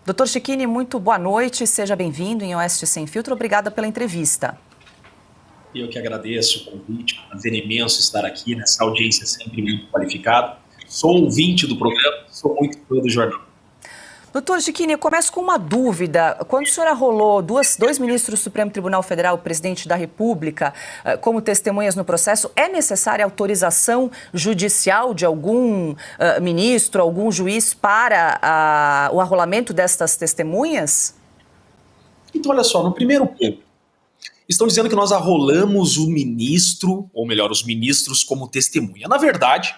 Doutor Chiquini, muito boa noite, seja bem-vindo em Oeste Sem Filtro, obrigada pela entrevista. Eu que agradeço o convite, é um prazer imenso estar aqui nessa audiência sempre muito qualificada. Sou ouvinte do programa, sou muito fã do jornal. Doutor Chiquini, eu começo com uma dúvida. Quando o senhor arrolou dois ministros do Supremo Tribunal Federal, o presidente da República, como testemunhas no processo, é necessária autorização judicial de algum ministro, algum juiz para o arrolamento destas testemunhas? Então, olha só, no primeiro ponto, estão dizendo que nós arrolamos o ministro, ou melhor, os ministros como testemunha. Na verdade,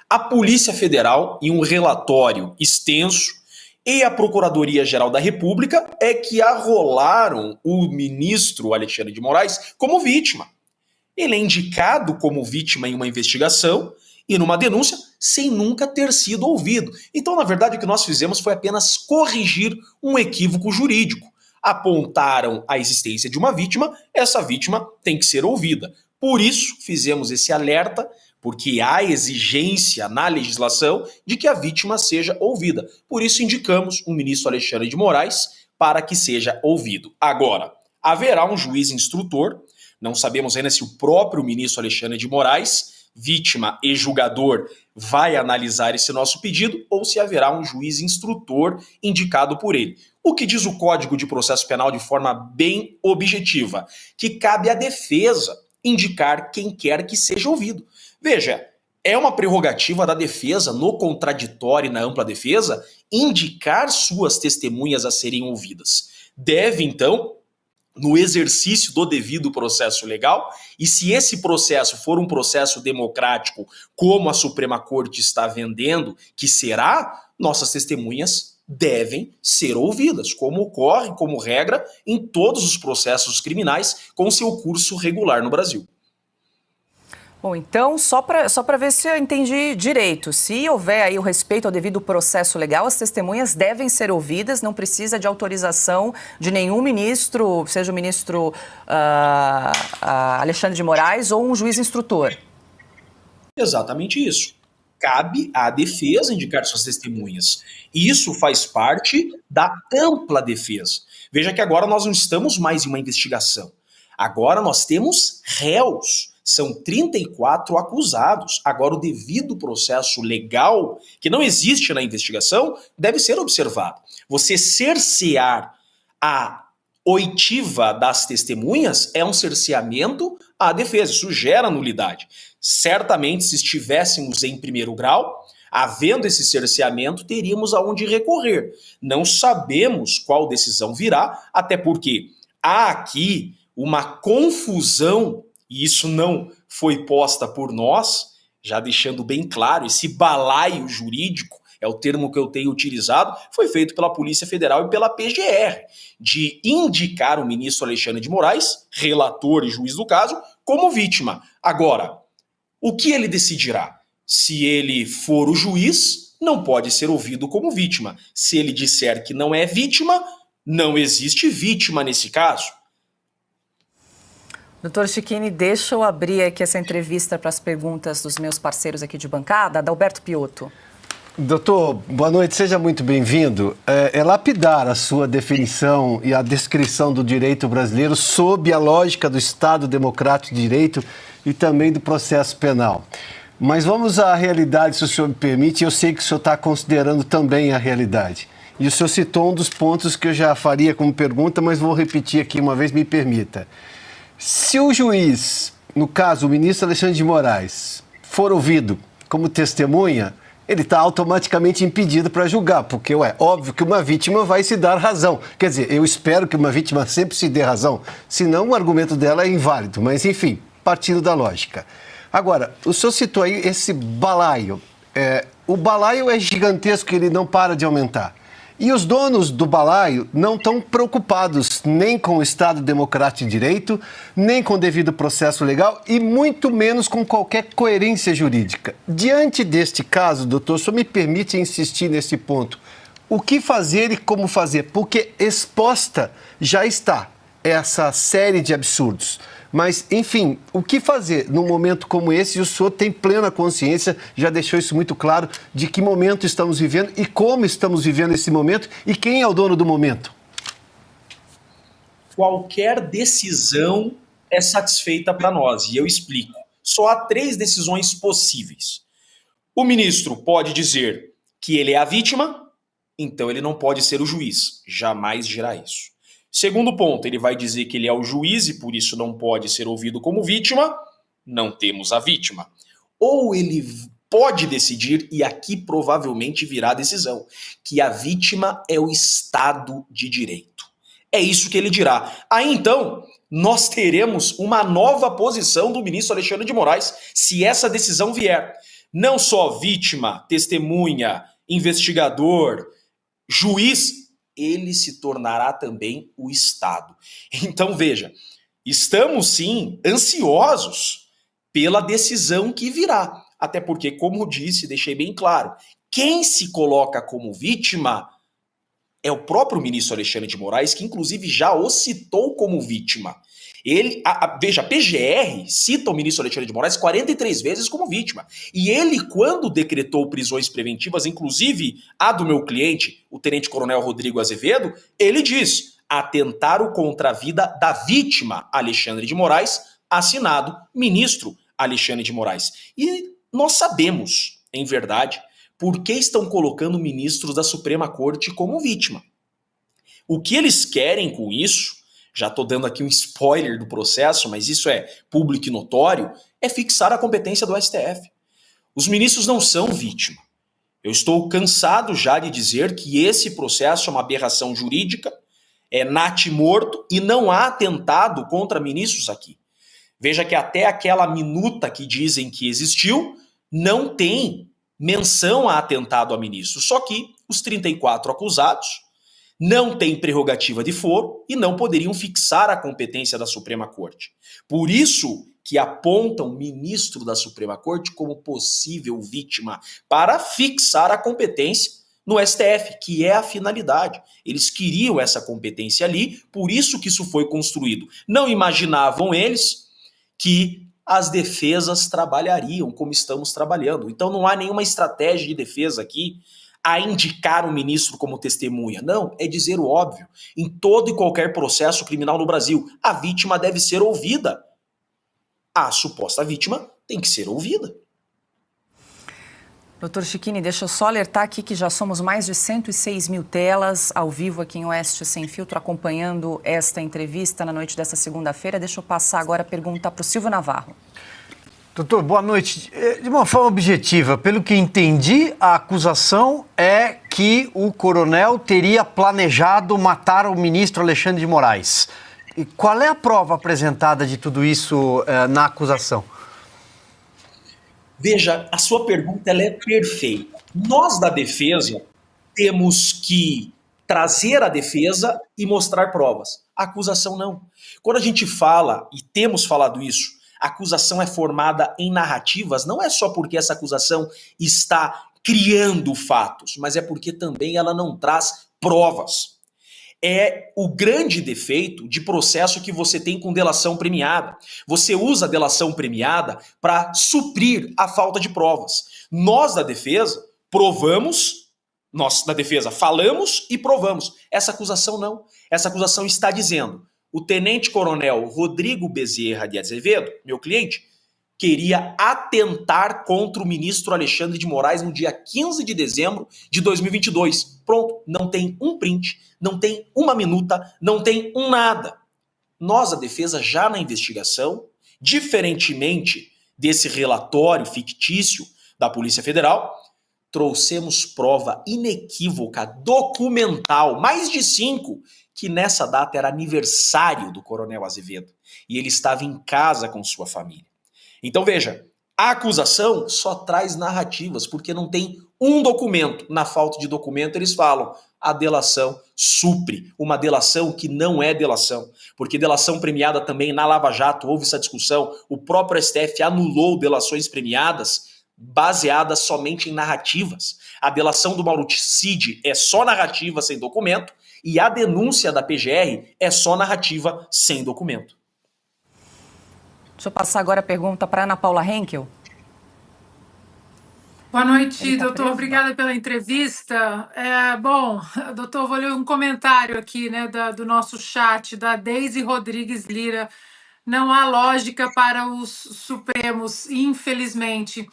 a Polícia Federal, em um relatório extenso, e a Procuradoria-Geral da República é que arrolaram o ministro Alexandre de Moraes como vítima. Ele é indicado como vítima em uma investigação e numa denúncia sem nunca ter sido ouvido. Então, na verdade, o que nós fizemos foi apenas corrigir um equívoco jurídico. Apontaram a existência de uma vítima, essa vítima tem que ser ouvida. Por isso, fizemos esse alerta, porque há exigência na legislação de que a vítima seja ouvida. Por isso, indicamos o ministro Alexandre de Moraes para que seja ouvido. Agora, haverá um juiz instrutor, não sabemos ainda se o próprio ministro Alexandre de Moraes, vítima e julgador, vai analisar esse nosso pedido ou se haverá um juiz instrutor indicado por ele. O que diz o Código de Processo Penal de forma bem objetiva? Que cabe à defesa indicar quem quer que seja ouvido. Veja, é uma prerrogativa da defesa, no contraditório e na ampla defesa, indicar suas testemunhas a serem ouvidas. Deve, então, no exercício do devido processo legal, e se esse processo for um processo democrático, como a Suprema Corte está vendendo, que será, nossas testemunhas devem ser ouvidas, como ocorre, como regra, em todos os processos criminais com seu curso regular no Brasil. Bom, então, só para ver se eu entendi direito, se houver aí o respeito ao devido processo legal, as testemunhas devem ser ouvidas, não precisa de autorização de nenhum ministro, seja o ministro Alexandre de Moraes ou um juiz instrutor. Exatamente isso. Cabe à defesa indicar suas testemunhas. Isso faz parte da ampla defesa. Veja que agora nós não estamos mais em uma investigação. Agora nós temos réus. São 34 acusados. Agora, o devido processo legal, que não existe na investigação, deve ser observado. Você cercear a oitiva das testemunhas é um cerceamento à defesa. Isso gera nulidade. Certamente, se estivéssemos em primeiro grau, havendo esse cerceamento, teríamos aonde recorrer. Não sabemos qual decisão virá, até porque há aqui uma confusão. E isso não foi posta por nós, já deixando bem claro, esse balaio jurídico, é o termo que eu tenho utilizado, foi feito pela Polícia Federal e pela PGR, de indicar o ministro Alexandre de Moraes, relator e juiz do caso, como vítima. Agora, o que ele decidirá? Se ele for o juiz, não pode ser ouvido como vítima. Se ele disser que não é vítima, não existe vítima nesse caso. Doutor Chiquini, deixa eu abrir aqui essa entrevista para as perguntas dos meus parceiros aqui de bancada, Adalberto Piotto. Doutor, boa noite, seja muito bem-vindo. É lapidar a sua definição e a descrição do direito brasileiro sob a lógica do Estado Democrático de Direito e também do processo penal. Mas vamos à realidade, se o senhor me permite, eu sei que o senhor está considerando também a realidade. E o senhor citou um dos pontos que eu já faria como pergunta, mas vou repetir aqui uma vez, me permita. Se o juiz, no caso o ministro Alexandre de Moraes, for ouvido como testemunha, ele está automaticamente impedido para julgar, porque é óbvio que uma vítima vai se dar razão. Quer dizer, eu espero que uma vítima sempre se dê razão, senão o argumento dela é inválido. Mas, enfim, partindo da lógica. Agora, o senhor citou aí esse balaio. O balaio é gigantesco, ele não para de aumentar. E os donos do balaio não estão preocupados nem com o Estado Democrático de Direito, nem com o devido processo legal e muito menos com qualquer coerência jurídica. Diante deste caso, doutor, o senhor me permite insistir nesse ponto. O que fazer e como fazer? Porque exposta já está essa série de absurdos. Mas, enfim, o que fazer num momento como esse? E o senhor tem plena consciência, já deixou isso muito claro, de que momento estamos vivendo e como estamos vivendo esse momento e quem é o dono do momento? Qualquer decisão é satisfeita para nós, e eu explico. Só há 3 decisões possíveis. O ministro pode dizer que ele é a vítima, então ele não pode ser o juiz. Jamais dirá isso. Segundo ponto, ele vai dizer que ele é o juiz e por isso não pode ser ouvido como vítima. Não temos a vítima. Ou ele pode decidir, e aqui provavelmente virá a decisão, que a vítima é o Estado de Direito. É isso que ele dirá. Aí então, nós teremos uma nova posição do ministro Alexandre de Moraes, se essa decisão vier. Não só vítima, testemunha, investigador, juiz, ele se tornará também o Estado. Então veja, estamos sim ansiosos pela decisão que virá. Até porque, como disse, deixei bem claro, quem se coloca como vítima é o próprio ministro Alexandre de Moraes, que inclusive já o citou como vítima. Veja, a PGR cita o ministro Alexandre de Moraes 43 vezes como vítima. E ele, quando decretou prisões preventivas, inclusive a do meu cliente, o tenente-coronel Rodrigo Azevedo, ele diz: atentaram contra a vida da vítima Alexandre de Moraes, assinado ministro Alexandre de Moraes. E nós sabemos, em verdade, por que estão colocando ministros da Suprema Corte como vítima. O que eles querem com isso, já estou dando aqui um spoiler do processo, mas isso é público e notório, é fixar a competência do STF. Os ministros não são vítima. Eu estou cansado já de dizer que esse processo é uma aberração jurídica, é natimorto e não há atentado contra ministros aqui. Veja que até aquela minuta que dizem que existiu, não tem menção a atentado a ministro. Só que os 34 acusados não têm prerrogativa de foro e não poderiam fixar a competência da Suprema Corte. Por isso que apontam o ministro da Suprema Corte como possível vítima para fixar a competência no STF, que é a finalidade. Eles queriam essa competência ali, por isso que isso foi construído. Não imaginavam eles que as defesas trabalhariam como estamos trabalhando. Então não há nenhuma estratégia de defesa aqui a indicar o ministro como testemunha. Não, é dizer o óbvio. Em todo e qualquer processo criminal no Brasil, a vítima deve ser ouvida. A suposta vítima tem que ser ouvida. Doutor Chiquini, deixa eu só alertar aqui que já somos mais de 106 mil telas ao vivo aqui em Oeste Sem Filtro, acompanhando esta entrevista na noite desta segunda-feira. Deixa eu passar agora a pergunta para o Silvio Navarro. Doutor, boa noite. De uma forma objetiva, pelo que entendi, a acusação é que o coronel teria planejado matar o ministro Alexandre de Moraes. E qual é a prova apresentada de tudo isso na acusação? Veja, a sua pergunta ela é perfeita. Nós da defesa temos que trazer a defesa e mostrar provas. A acusação não. Quando a gente fala, e temos falado isso, a acusação é formada em narrativas, não é só porque essa acusação está criando fatos, mas é porque também ela não traz provas. É o grande defeito de processo que você tem com delação premiada. Você usa a delação premiada para suprir a falta de provas. Nós da defesa provamos, nós da defesa falamos e provamos. Essa acusação não. Essa acusação está dizendo: o tenente-coronel Rodrigo Bezerra de Azevedo, meu cliente, queria atentar contra o ministro Alexandre de Moraes no dia 15 de dezembro de 2022. Pronto, não tem um print, não tem uma minuta, não tem um nada. Nós, a defesa, já na investigação, diferentemente desse relatório fictício da Polícia Federal, trouxemos prova inequívoca, documental, mais de 5, que nessa data era aniversário do coronel Azevedo e ele estava em casa com sua família. Então veja, a acusação só traz narrativas, porque não tem um documento. Na falta de documento, eles falam: a delação supre. Uma delação que não é delação. Porque delação premiada também na Lava Jato, houve essa discussão, o próprio STF anulou delações premiadas baseadas somente em narrativas. A delação do Mauro Cid é só narrativa sem documento, e a denúncia da PGR é só narrativa sem documento. Deixa eu passar agora a pergunta para Ana Paula Henkel. Boa noite, Tá doutor. preso? Obrigada pela entrevista. Bom, doutor, vou ler um comentário aqui, né, do nosso chat, da Deise Rodrigues Lira. Não há lógica para os Supremos, infelizmente.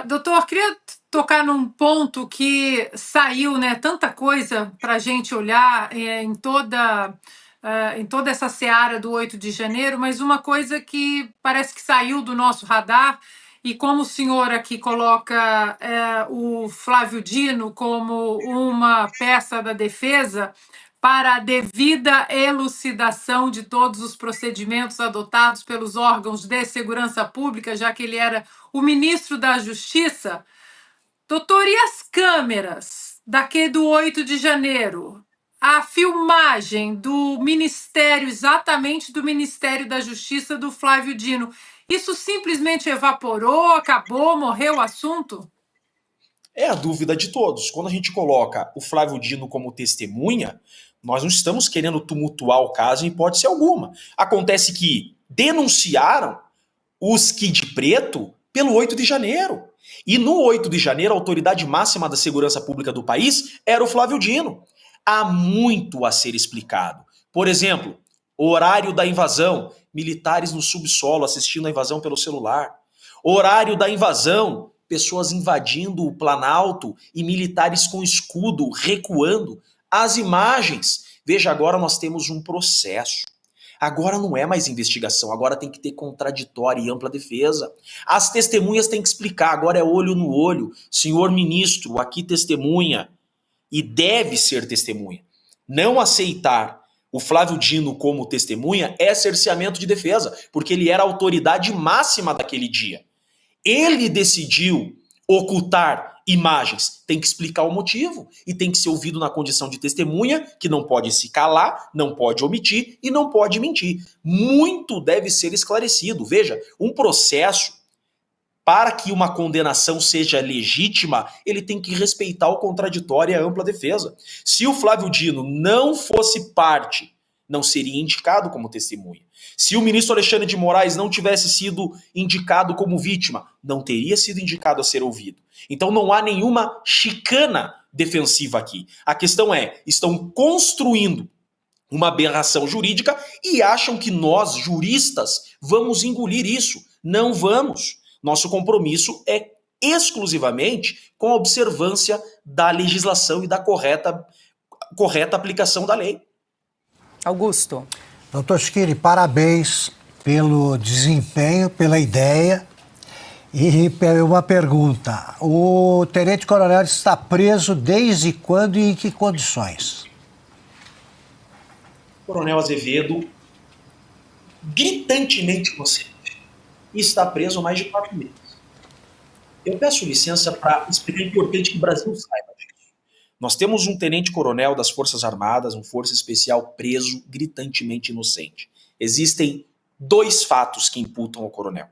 Doutor, queria tocar num ponto que saiu, né, tanta coisa para a gente olhar em toda essa seara do 8 de janeiro, mas uma coisa que parece que saiu do nosso radar. E como o senhor aqui coloca o Flávio Dino como uma peça da defesa para a devida elucidação de todos os procedimentos adotados pelos órgãos de segurança pública, já que ele era o ministro da Justiça, doutor, e as câmeras daquele do 8 de janeiro? A filmagem do Ministério, exatamente do Ministério da Justiça do Flávio Dino, isso simplesmente evaporou, acabou, morreu o assunto? É a dúvida de todos. Quando a gente coloca o Flávio Dino como testemunha, nós não estamos querendo tumultuar o caso em hipótese alguma. Acontece que denunciaram os Kid Preto pelo 8 de janeiro. E no 8 de janeiro, a autoridade máxima da segurança pública do país era o Flávio Dino. Há muito a ser explicado. Por exemplo, o horário da invasão, militares no subsolo assistindo a invasão pelo celular. Horário da invasão, pessoas invadindo o Planalto e militares com escudo recuando. As imagens. Veja, agora nós temos um processo. Agora não é mais investigação, agora tem que ter contraditória e ampla defesa. As testemunhas têm que explicar, agora é olho no olho. Senhor ministro, aqui testemunha. E deve ser testemunha. Não aceitar o Flávio Dino como testemunha é cerceamento de defesa, porque ele era a autoridade máxima daquele dia. Ele decidiu ocultar imagens, tem que explicar o motivo e tem que ser ouvido na condição de testemunha, que não pode se calar, não pode omitir e não pode mentir. Muito deve ser esclarecido. Veja, um processo, para que uma condenação seja legítima, ele tem que respeitar o contraditório e a ampla defesa. Se o Flávio Dino não fosse parte, não seria indicado como testemunha. Se o ministro Alexandre de Moraes não tivesse sido indicado como vítima, não teria sido indicado a ser ouvido. Então não há nenhuma chicana defensiva aqui. A questão é, estão construindo uma aberração jurídica e acham que nós, juristas, vamos engolir isso. Não vamos. Nosso compromisso é exclusivamente com a observância da legislação e da correta aplicação da lei. Augusto. Doutor Schiri, parabéns pelo desempenho, pela ideia. E uma pergunta: o tenente-coronel está preso desde quando e em que condições? Coronel Azevedo, gritantemente inocente, e está preso há mais de 4 meses. Eu peço licença para explicar, é importante que o Brasil saiba disso. Nós temos um tenente-coronel das Forças Armadas, um força especial preso, gritantemente inocente. Existem 2 fatos que imputam ao coronel.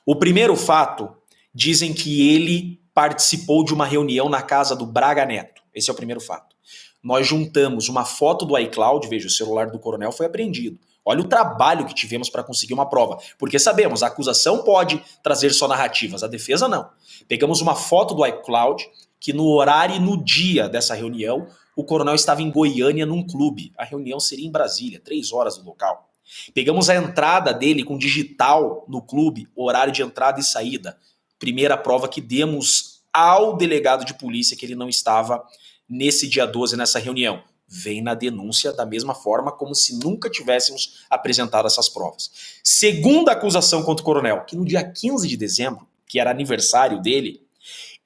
O primeiro fato, dizem que ele participou de uma reunião na casa do Braga Neto. Esse é o primeiro fato. Nós juntamos uma foto do iCloud, veja, o celular do coronel foi apreendido. Olha o trabalho que tivemos para conseguir uma prova. Porque sabemos, a acusação pode trazer só narrativas, a defesa não. Pegamos uma foto do iCloud, que no horário e no dia dessa reunião, o coronel estava em Goiânia num clube. A reunião seria em Brasília, 3 horas do local. Pegamos a entrada dele com digital no clube, horário de entrada e saída. Primeira prova que demos ao delegado de polícia que ele não estava nesse dia 12, nessa reunião. Vem na denúncia da mesma forma como se nunca tivéssemos apresentado essas provas. Segunda acusação contra o coronel, que no dia 15 de dezembro, que era aniversário dele,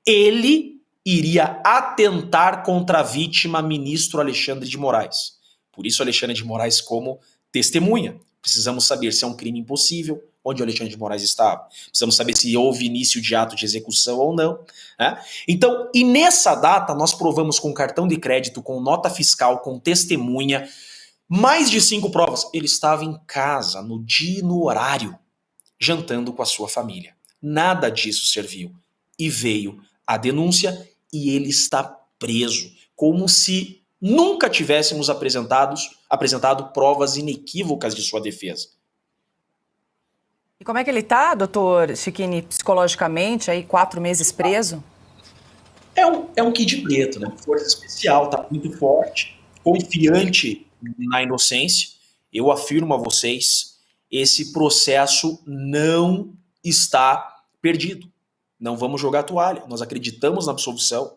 ele iria atentar contra a vítima, ministro Alexandre de Moraes. Por isso Alexandre de Moraes como testemunha. Precisamos saber se é um crime impossível, onde o Alexandre de Moraes estava. Precisamos saber se houve início de ato de execução ou não. Né? Então, e nessa data, nós provamos com cartão de crédito, com nota fiscal, com testemunha, mais de 5 provas. Ele estava em casa, no dia e no horário, jantando com a sua família. Nada disso serviu. E veio a denúncia e ele está preso, como se nunca tivéssemos apresentado provas inequívocas de sua defesa. E como é que ele está, doutor Cecchini, psicologicamente, aí 4 meses preso? É um kid preto, né? Força especial, tá muito forte, confiante na inocência. Eu afirmo a vocês, esse processo não está perdido. Não vamos jogar a toalha. Nós acreditamos na absolvição.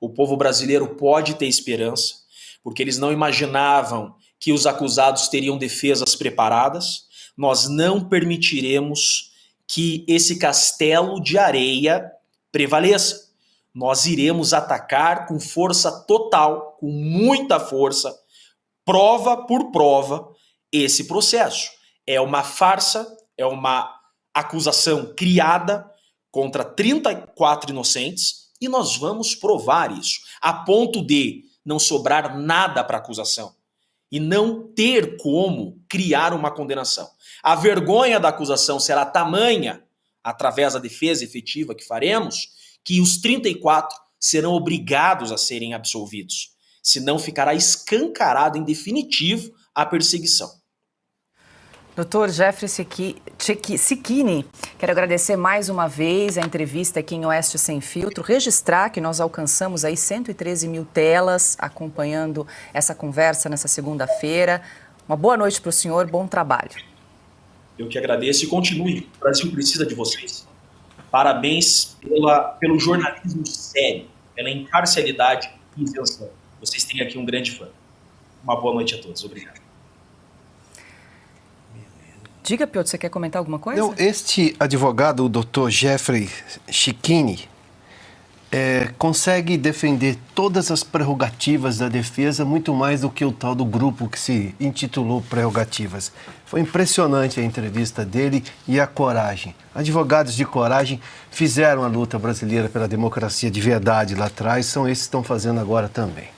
O povo brasileiro pode ter esperança, porque eles não imaginavam que os acusados teriam defesas preparadas. Nós não permitiremos que esse castelo de areia prevaleça. Nós iremos atacar com força total, com muita força, prova por prova, esse processo. É uma farsa, é uma acusação criada contra 34 inocentes e nós vamos provar isso, a ponto de não sobrar nada para a acusação e não ter como criar uma condenação. A vergonha da acusação será tamanha, através da defesa efetiva que faremos, que os 34 serão obrigados a serem absolvidos. Senão ficará escancarado em definitivo a perseguição. Doutor Jeffrey Cecchini, quero agradecer mais uma vez a entrevista aqui em Oeste Sem Filtro, registrar que nós alcançamos aí 113 mil telas acompanhando essa conversa nessa segunda-feira. Uma boa noite para o senhor, bom trabalho. Eu que agradeço e continue, o Brasil precisa de vocês. Parabéns pelo jornalismo sério, pela imparcialidade e isenção. Vocês têm aqui um grande fã. Uma boa noite a todos, obrigado. Diga, Piotr, você quer comentar alguma coisa? Não, este advogado, o Dr. Jeffrey Cecchini, consegue defender todas as prerrogativas da defesa muito mais do que o tal do grupo que se intitulou Prerrogativas. Foi impressionante a entrevista dele e a coragem. Advogados de coragem fizeram a luta brasileira pela democracia de verdade lá atrás, são esses que estão fazendo agora também.